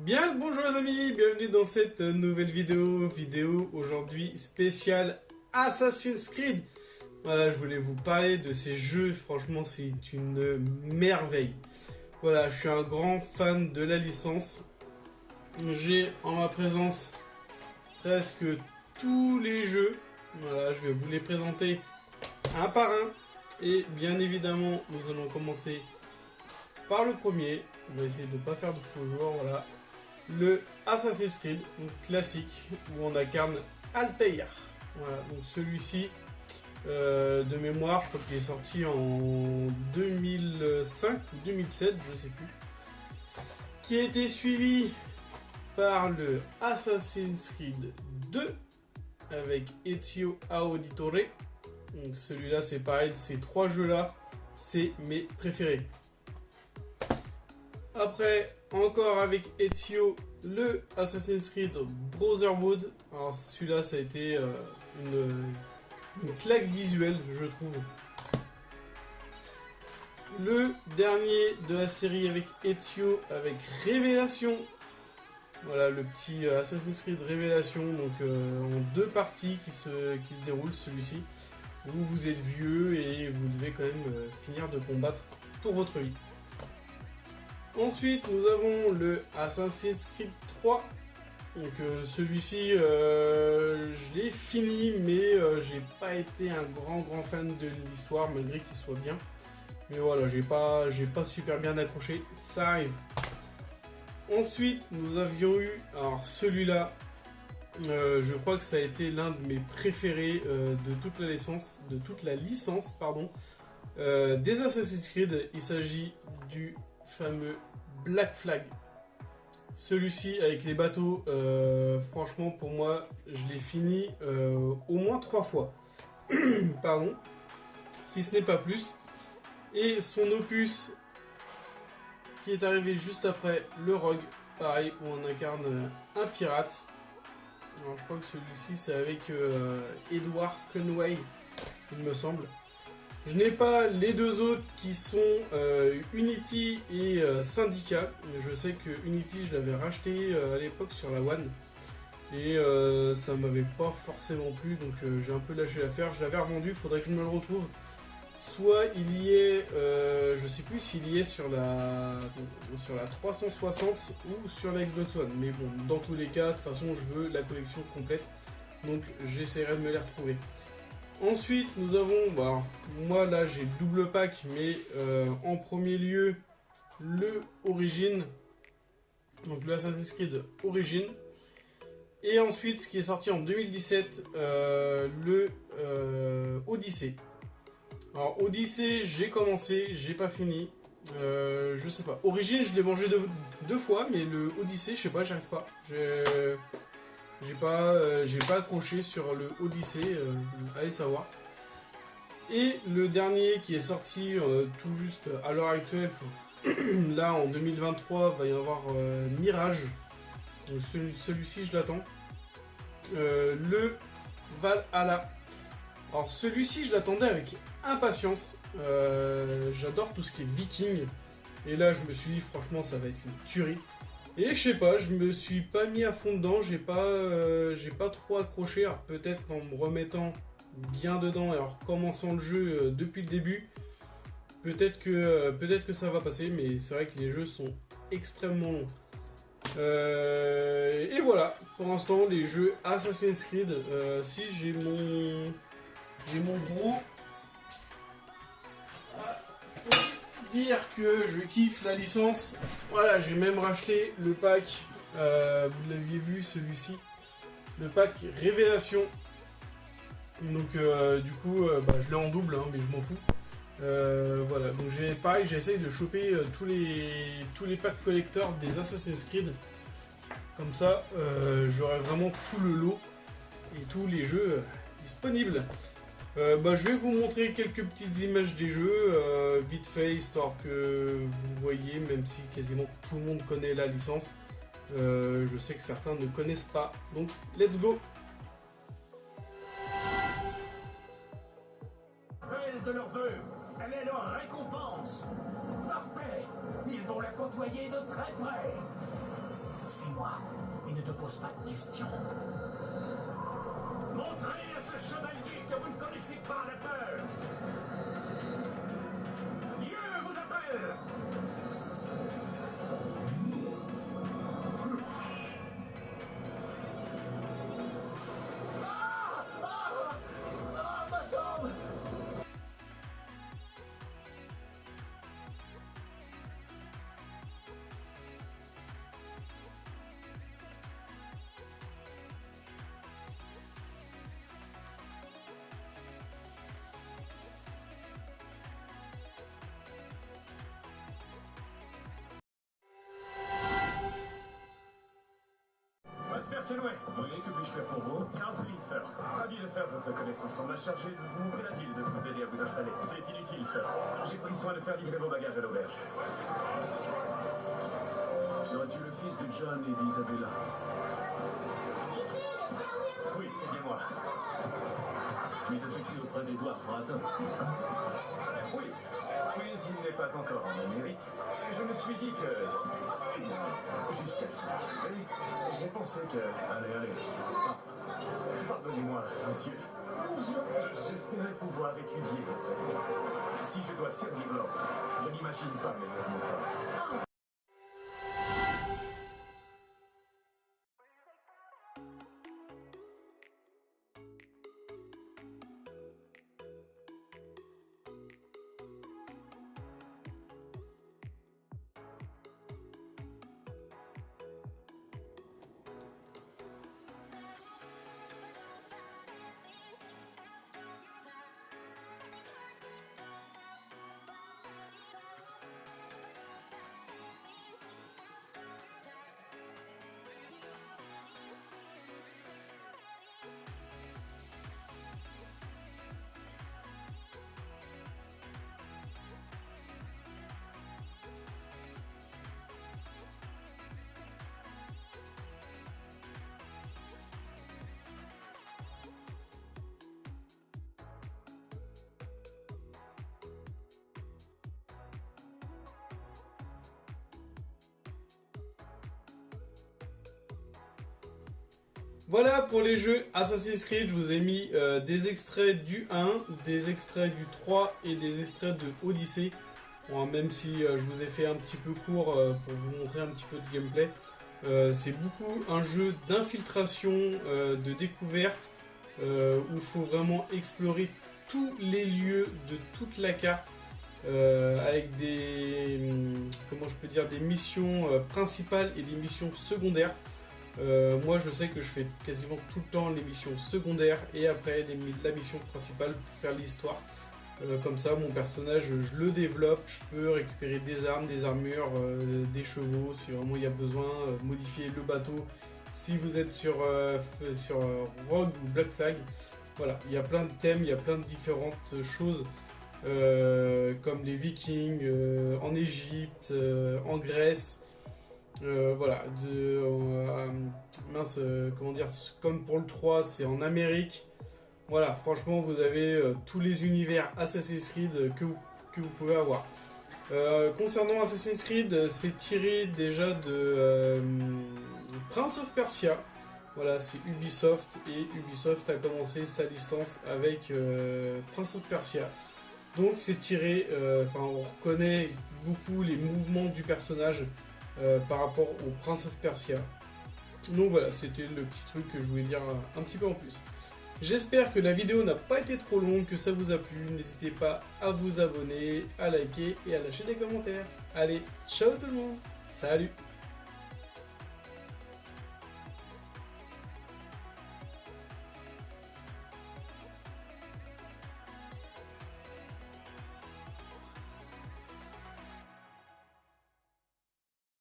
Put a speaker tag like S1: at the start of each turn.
S1: Bien le bonjour les amis, bienvenue dans cette nouvelle vidéo aujourd'hui spéciale Assassin's Creed. Voilà, je voulais vous parler de ces jeux, franchement c'est une merveille. Voilà, je suis un grand fan de la licence. J'ai en ma présence presque tous les jeux. Voilà, je vais vous les présenter un par un. Et bien évidemment, nous allons commencer par le premier. On va essayer de ne pas faire de faux joueurs, voilà. Le Assassin's Creed, donc classique, où on incarne Altair. Voilà, donc celui-ci, de mémoire, je crois qu'il est sorti en 2005 ou 2007, je sais plus. Qui a été suivi par le Assassin's Creed 2 avec Ezio Auditore. Donc celui-là, c'est pareil, ces trois jeux-là, c'est mes préférés. Après, encore avec Ezio, le Assassin's Creed Brotherhood. Alors celui-là, ça a été une claque visuelle, je trouve. Le dernier de la série avec Ezio, avec Révélation. Voilà, le petit Assassin's Creed Révélation, donc en deux parties qui se déroulent, celui-ci. Où vous êtes vieux et vous devez quand même finir de combattre pour votre vie. Ensuite, nous avons le Assassin's Creed 3. Donc celui-ci, je l'ai fini, mais j'ai pas été un grand fan de l'histoire, malgré qu'il soit bien. Mais voilà, j'ai pas super bien accroché, ça arrive. Ensuite, nous avions eu, alors celui-là, je crois que ça a été l'un de mes préférés de toute la licence, des Assassin's Creed. Il s'agit du fameux Black Flag. Celui-ci avec les bateaux, franchement pour moi je l'ai fini au moins 3 fois. Pardon, si ce n'est pas plus. Et son opus qui est arrivé juste après, le Rogue, pareil, où on incarne un pirate. Alors je crois que celui-ci c'est avec Edward Kenway, il me semble. Je n'ai pas les deux autres qui sont Unity et Syndicat. Je sais que Unity je l'avais racheté à l'époque sur la One. Et ça m'avait pas forcément plu, donc j'ai un peu lâché l'affaire. Je l'avais revendu, il faudrait que je me le retrouve. Soit il y est, je sais plus s'il y est sur la 360 ou sur la Xbox One. Mais bon, dans tous les cas, de toute façon je veux la collection complète. Donc j'essaierai de me les retrouver. Ensuite, nous avons, moi là j'ai le double pack, mais en premier lieu, le Origin, donc le Assassin's Creed Origin. Et ensuite, ce qui est sorti en 2017, le Odyssey. Alors Odyssey, j'ai commencé, j'ai pas fini, je sais pas. Origin, je l'ai mangé deux fois, mais le Odyssey, je sais pas, j'arrive pas. J'ai pas accroché sur le Odyssey, allez savoir. Et le dernier qui est sorti tout juste à l'heure actuelle, là en 2023, va y avoir Mirage. Donc celui-ci je l'attends. Le Valhalla. Alors celui-ci je l'attendais avec impatience. J'adore tout ce qui est viking. Et là je me suis dit franchement ça va être une tuerie. Et je sais pas, je me suis pas mis à fond dedans, j'ai pas trop accroché, alors peut-être en me remettant bien dedans et en recommençant le jeu depuis le début, peut-être que ça va passer, mais c'est vrai que les jeux sont extrêmement longs. Et voilà, pour l'instant les jeux Assassin's Creed, si j'ai mon gros... Dire que je kiffe la licence. Voilà, j'ai même racheté le pack, vous l'aviez vu celui-ci, le pack Révélation. Donc du coup je l'ai en double, mais je m'en fous. Voilà, donc j'essaye de choper tous les packs collector des Assassin's Creed. Comme ça j'aurai vraiment tout le lot et tous les jeux disponibles. Je vais vous montrer quelques petites images des jeux, vite fait, histoire que vous voyez, même si quasiment tout le monde connaît la licence. Je sais que certains ne connaissent pas, donc let's go!
S2: Appel de leur vœu, elle est leur récompense. Parfait, ils vont la côtoyer de très près. Suis-moi et ne te pose pas de questions. Montrez à ce chevalier que vous ne connaissez pas la peur. Dieu vous appelle. Ma jambe. Master Kenway, oui, que puis-je faire pour vous? Charles Lee, sir. Ravi de faire votre connaissance. On m'a chargé de vous montrer la ville et de vous aider à vous installer. C'est inutile, sir. J'ai pris soin de faire livrer vos bagages à l'auberge. Serais-tu le fils de John et d'Isabella? Oui, c'est bien moi. Mais ça s'écrit auprès d'Edward Bratton. Oui, mais il n'est pas encore en Amérique. Je me suis dit que... Jusqu'à ce moment, j'ai pensé que... Allez. Ah, pardonnez-moi, monsieur. J'espérais pouvoir étudier. Si je dois servir l'ordre, je n'imagine pas meilleur montant.
S1: Voilà pour les jeux Assassin's Creed, je vous ai mis des extraits du 1, des extraits du 3 et des extraits de Odyssey. Bon, même si je vous ai fait un petit peu court pour vous montrer un petit peu de gameplay. C'est beaucoup un jeu d'infiltration, de découverte, où il faut vraiment explorer tous les lieux de toute la carte, avec des, comment je peux dire, des missions principales et des missions secondaires. Moi je sais que je fais quasiment tout le temps les missions secondaires et après la mission principale pour faire l'histoire. Comme ça mon personnage je le développe, je peux récupérer des armes, des armures, des chevaux si vraiment il y a besoin, modifier le bateau si vous êtes sur Rogue ou Black Flag. Voilà, il y a plein de thèmes, il y a plein de différentes choses comme les Vikings, en Égypte, en Grèce. Voilà, comment dire, comme pour le 3, c'est en Amérique. Voilà, franchement, vous avez tous les univers Assassin's Creed que vous pouvez avoir. Concernant Assassin's Creed, c'est tiré déjà de Prince of Persia. Voilà, c'est Ubisoft et Ubisoft a commencé sa licence avec Prince of Persia. Donc c'est tiré, on reconnaît beaucoup les mouvements du personnage par rapport au Prince of Persia. Donc voilà, c'était le petit truc que je voulais dire un petit peu en plus. J'espère que la vidéo n'a pas été trop longue, que ça vous a plu. N'hésitez pas à vous abonner, à liker et à lâcher des commentaires. Allez, ciao tout le monde, salut!